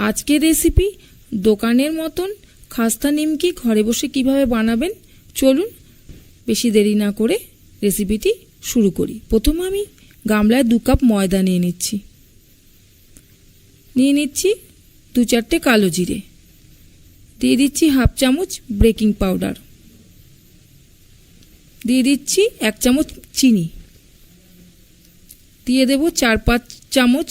আজকের রেসিপি দোকানের মতন খাস্তা নিমকি ঘরে বসে কিভাবে বানাবেন চলুন বেশি দেরি না করে রেসিপিটি শুরু করি। প্রথমে আমি গামলায় 2 কাপ ময়দা নিয়ে নিচ্ছি 2-4টে কালো জিরে, দিয়ে দিচ্ছি 1/2 চামচ বেকিং পাউডার, দিয়ে দিচ্ছি 1 চামচ চিনি, দিয়ে দেব 4-5 চামচ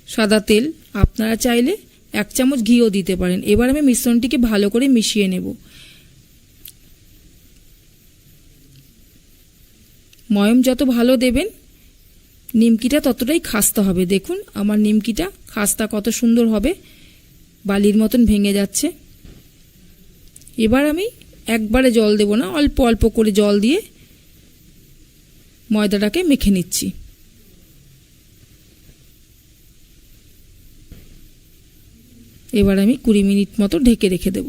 সাদা তেল, আপনারা চাইলে 1 চামচ ঘিও দিতে পারেন। এবার আমি মিশ্রণটিকে ভালো করে মিশিয়ে নেব। ময়ম যত ভালো দেবেন নিমকিটা ততটাই খাস্তা হবে। দেখুন আমার নিমকিটা খাস্তা কত সুন্দর হবে, বালির মতন ভেঙে যাচ্ছে। এবার আমি একবারে জল দেব না, অল্প অল্প করে জল দিয়ে ময়দাটাকে মেখে নিচ্ছি। এবার আমি 20 মিনিট মতো ঢেকে রেখে দেব।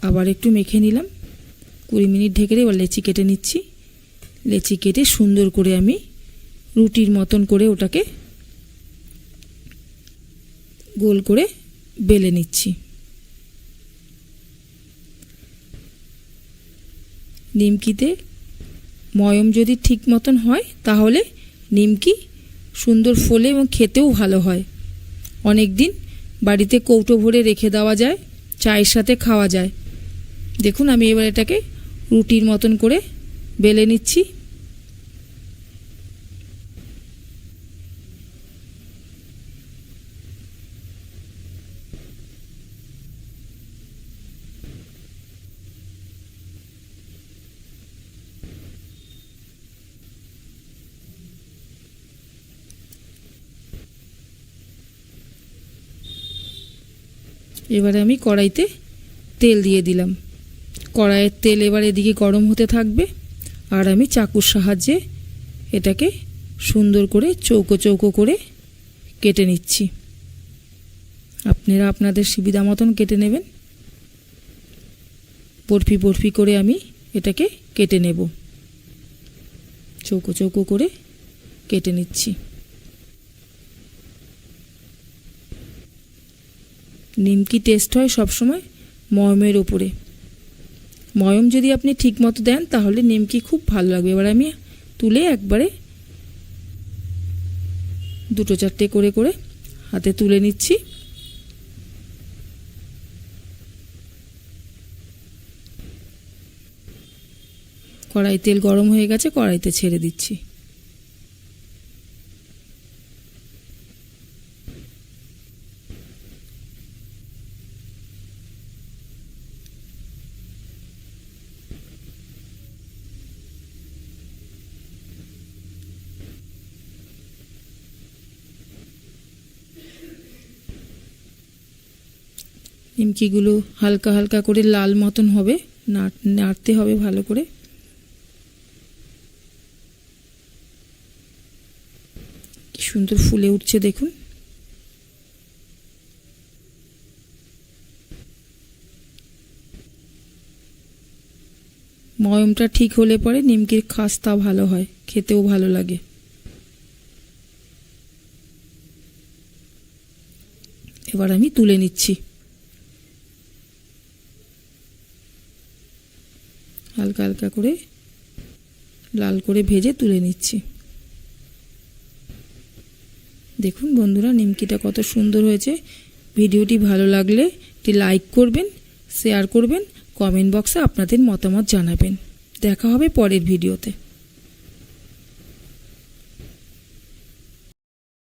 আবার একটু মেখে নিলাম, 20 মিনিট ঢেকে এবার লেচি কেটে নিচ্ছি। লেচি কেটে সুন্দর করে আমি রুটির মতন করে ওটাকে গোল করে বেলে নিচ্ছি। নিমকিতে ময়ম যদি ঠিক মতন হয় তাহলে নিমকি সুন্দর ফোলে এবং খেতেও ভালো হয়। অনেক দিন বাড়িতে কৌটো ভরে রেখে দেওয়া যায়, চায়ের সাথে খাওয়া যায়। দেখুন আমি এবার এটাকে রুটির মতন করে বেলে নিচ্ছি। এবারে আমি কড়াইতে তেল দিয়ে দিলাম। কড়াইয়ের তেল এবার এদিকে গরম হতে থাকবে আর আমি চাকুর সাহায্যে এটাকে সুন্দর করে চৌকো চৌকো করে কেটে নিচ্ছি। আপনারা আপনাদের সুবিধা মতন কেটে নেবেন। বরফি বরফি করে আমি এটাকে কেটে নেব, চৌকো চৌকো করে কেটে নিচ্ছি। নিমকি টেস্ট হয় সবসময় ময়মের ওপরে। ময়ম যদি আপনি ঠিক মতো দেন তাহলে নিমকি খুব ভালো লাগবে। এবার আমি তুলে একবারে 2-4টে করে করে হাতে তুলে নিচ্ছি। কড়াই তেল গরম হয়ে গেছে, কড়াইতে ছেড়ে দিচ্ছি। নিমকিগুলো হালকা হালকা করে লাল মতন হবে, নাড়তে হবে ভালো করে। কি সুন্দর ফুলে উঠছে দেখুন। ময়মটা ঠিক হলে পরে নিমকির খাস্তা ভালো হয়, খেতেও ভালো লাগে। এবার আমি তুলে নিচ্ছি। হালকা হালকা করে লাল করে ভেজে তুলে নিচ্ছি। দেখুন বন্ধুরা নিমকিটা কত সুন্দর হয়েছে। ভিডিওটি ভালো লাগলে একটি লাইক করবেন, শেয়ার করবেন, কমেন্ট বক্সে আপনাদের মতামত জানাবেন। দেখা হবে পরের ভিডিওতে।